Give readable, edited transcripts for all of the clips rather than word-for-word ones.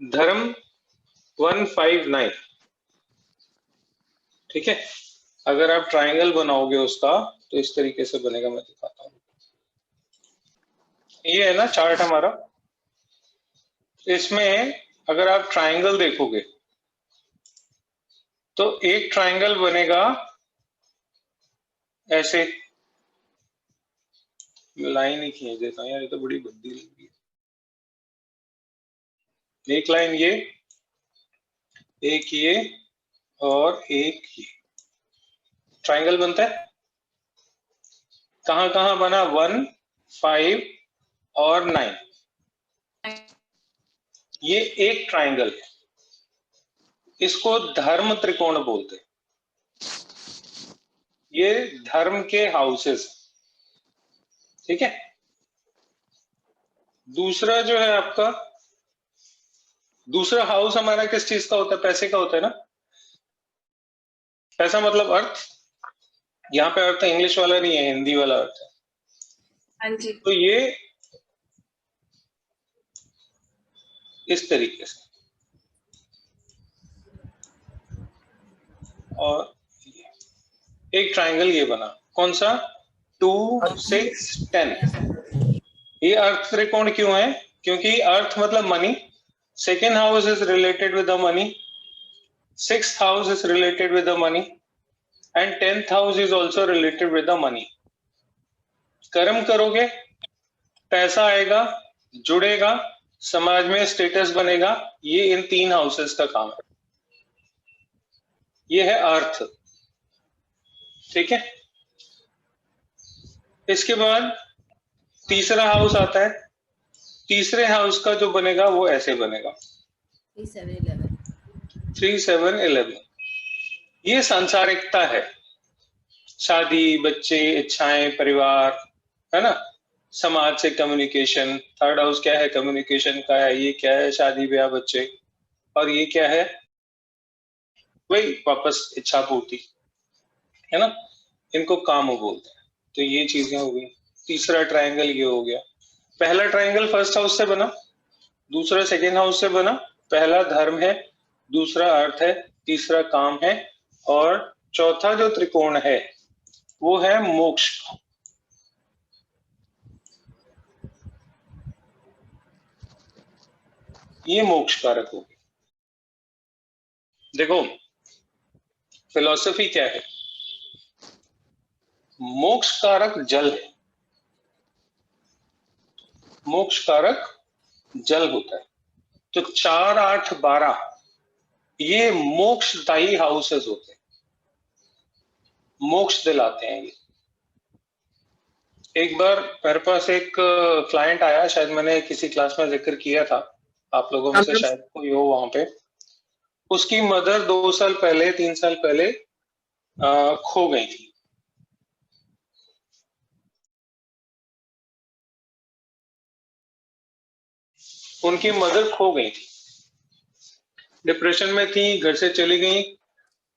धर्म 159। ठीक है, अगर आप ट्राइंगल बनाओगे उसका तो इस तरीके से बनेगा, मैं दिखाता हूँ। ये है ना चार्ट हमारा, इसमें अगर आप ट्राइंगल देखोगे तो एक ट्राइंगल बनेगा ऐसे, लाइन ही खींच देता हूँ यार, ये तो बड़ी बुद्धि लग रही है। एक लाइन ये, एक ये और एक ये, ट्राइंगल बनता है। कहां कहां बना? 1, 5 और 9, ये एक ट्राइंगल है। इसको धर्म त्रिकोण बोलते हैं। ये धर्म के हाउसेस, ठीक है। दूसरा जो है आपका, दूसरा हाउस हमारा किस चीज का होता है? पैसे का होता है ना। पैसा मतलब अर्थ, यहाँ पे अर्थ इंग्लिश वाला नहीं है, हिंदी वाला अर्थ है। हाँ जी। तो ये इस तरीके से, और एक ट्राइंगल ये बना, कौन सा? 2, 6, 10। ये अर्थ त्रिकोण क्यों है? क्योंकि अर्थ मतलब money, second house is related with the money, sixth house is related with the money, and 10th house is also related with the money. कर्म करोगे, पैसा आएगा, जुड़ेगा, समाज में स्टेटस बनेगा, ये इन 3 हाउसेस का काम है। ये है अर्थ, ठीक है। इसके बाद तीसरा हाउस आता है। तीसरे हाउस का जो बनेगा वो ऐसे बनेगा, 3, 7, 11। ये सांसारिकता है, शादी, बच्चे, इच्छाएं, परिवार, है ना, समाज से कम्युनिकेशन। थर्ड हाउस क्या है? कम्युनिकेशन का है। ये क्या है? शादी ब्याह, बच्चे। और ये क्या है? वही वापस इच्छा पूर्ति, है ना, इनको काम बोलते हैं। तो ये चीजें हो गई। तीसरा ट्रायंगल ये हो गया। पहला ट्रायंगल फर्स्ट हाउस से बना, दूसरा सेकेंड हाउस से बना। पहला धर्म है, दूसरा अर्थ है, तीसरा काम है, और चौथा जो त्रिकोण है वो है मोक्ष। ये मोक्ष कारक हो गया। देखो फिलॉसफी क्या है, मोक्ष कारक जल है, मोक्ष कारक जल होता है। तो 4, 8, 12 ये मोक्षदायी हाउसेस होते हैं, मोक्ष दिलाते हैं ये। एक बार मेरे पास एक क्लाइंट आया, शायद मैंने किसी क्लास में जिक्र किया था, आप लोगों में से शायद कोई हो वहां पे। उसकी मदर 2 साल पहले, 3 साल पहले खो गई थी। उनकी मदर खो गई थी, डिप्रेशन में थी, घर से चली गई,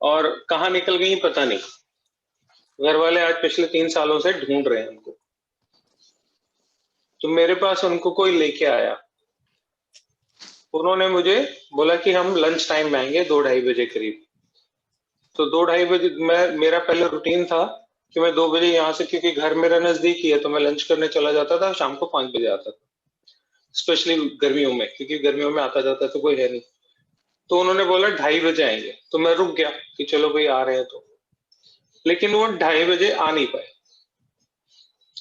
और कहाँ निकल गई पता नहीं। घर वाले आज पिछले 3 सालों से ढूंढ रहे हैं उनको। तो मेरे पास उनको कोई लेके आया, उन्होंने मुझे बोला कि हम लंच टाइम में आएंगे 2, 2:30 बजे करीब। तो 2, 2:30 बजे मेरा पहले रूटीन था कि मैं 2 बजे यहाँ से, क्योंकि घर मेरा नजदीक ही है, तो मैं लंच करने चला जाता था, शाम को 5 बजे आता था, स्पेशली गर्मियों में, क्योंकि गर्मियों में आता जाता तो कोई है नहीं। तो उन्होंने बोला 2:30 बजे आएंगे, तो मैं रुक गया कि चलो भाई आ रहे हैं तो। लेकिन वो 2:30 बजे आ नहीं पाए,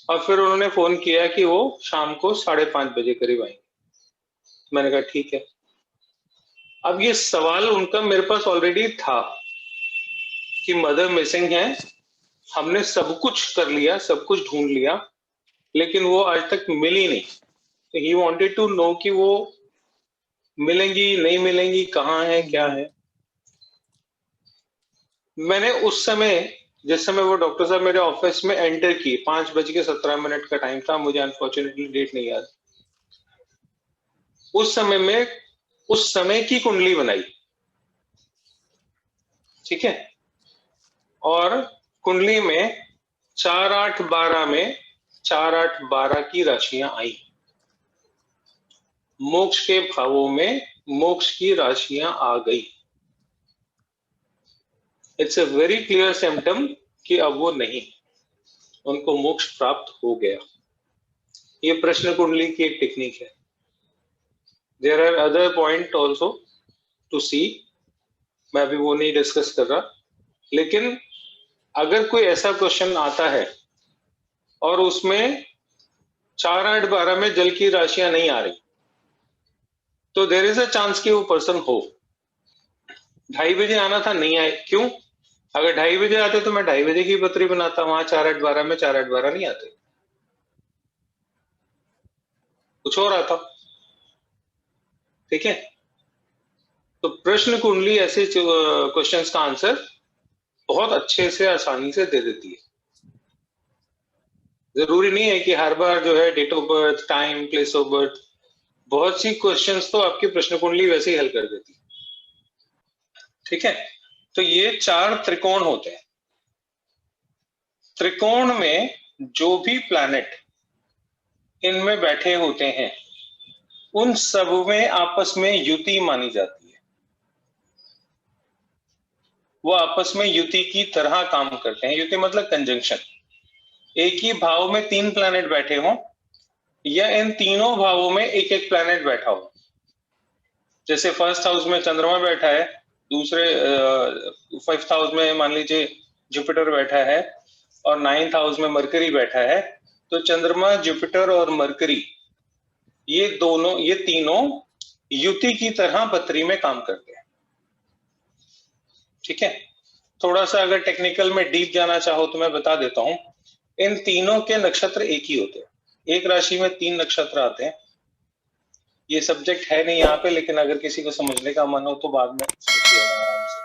और फिर उन्होंने फोन किया कि वो शाम को 5:30 बजे करीब आएंगे। मैंने कहा ठीक है। अब ये सवाल उनका मेरे पास ऑलरेडी था कि मदर मिसिंग है, हमने सब कुछ कर लिया, सब कुछ ढूंढ लिया, लेकिन वो आज तक मिली नहीं। तो ही वांटेड टू नो कि वो मिलेंगी नहीं मिलेंगी, कहाँ है, क्या है। मैंने उस समय, जिस समय वो डॉक्टर साहब मेरे ऑफिस में एंटर की, 5:17 का टाइम था, मुझे अनफॉर्चुनेटली डेट नहीं याद। उस समय में उस समय की कुंडली बनाई, ठीक है, और कुंडली में 4, 8, 12 में 4, 8, 12 की राशियां आई। मोक्ष के भावों में मोक्ष की राशियां आ गई। It's a very clear symptom कि अब वो नहीं, उनको मोक्ष प्राप्त हो गया। ये प्रश्न कुंडली की एक टेक्निक है। There are other point also to see, मैं अभी वो नहीं डिस्कस कर रहा, लेकिन अगर कोई ऐसा क्वेश्चन आता है और उसमें 4, 8, 12 में जल की राशियां नहीं आ रही, तो देयर इज अ चांस कि वो पर्सन हो। 2:30 बजे आना था, नहीं आए, क्यों? अगर 2:30 बजे आते तो मैं 2:30 बजे की पत्री बनाता, वहां 4, 8, 12 में 4, 8, 12 नहीं आते, कुछ और आता। ठीक है, तो प्रश्न कुंडली ऐसे क्वेश्चंस का आंसर बहुत अच्छे से आसानी से दे देती है। जरूरी नहीं है कि हर बार जो है date of birth, time, place of birth, बहुत सी क्वेश्चंस तो आपकी प्रश्न कुंडली वैसे ही हल कर देती है। ठीक है, तो ये 4 त्रिकोण होते हैं। त्रिकोण में जो भी प्लैनेट इनमें बैठे होते हैं उन सब में आपस में युति मानी जाती है। वो आपस में युति की तरह काम करते हैं। युति मतलब कंजंक्शन। एक ही भाव में 3 प्लैनेट बैठे हों या इन तीनों भावों में एक एक प्लैनेट बैठा हो। जैसे फर्स्ट हाउस में चंद्रमा बैठा है, दूसरे 5th हाउस में मान लीजिए जुपिटर बैठा है और 9th हाउस में मरकरी बैठा है, तो चंद्रमा, जुपिटर और मरकरी ये तीनों युति की तरह पत्री में काम करते हैं। ठीक है, थोड़ा सा अगर टेक्निकल में डीप जाना चाहो तो मैं बता देता हूं, इन तीनों के नक्षत्र एक ही होते हैं। एक राशि में 3 नक्षत्र आते हैं। ये सब्जेक्ट है नहीं यहाँ पे, लेकिन अगर किसी को समझने का मन हो तो बाद में आराम से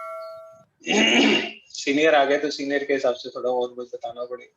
सीनियर आ गए तो सीनियर के हिसाब से थोड़ा और बताना पड़ेगा।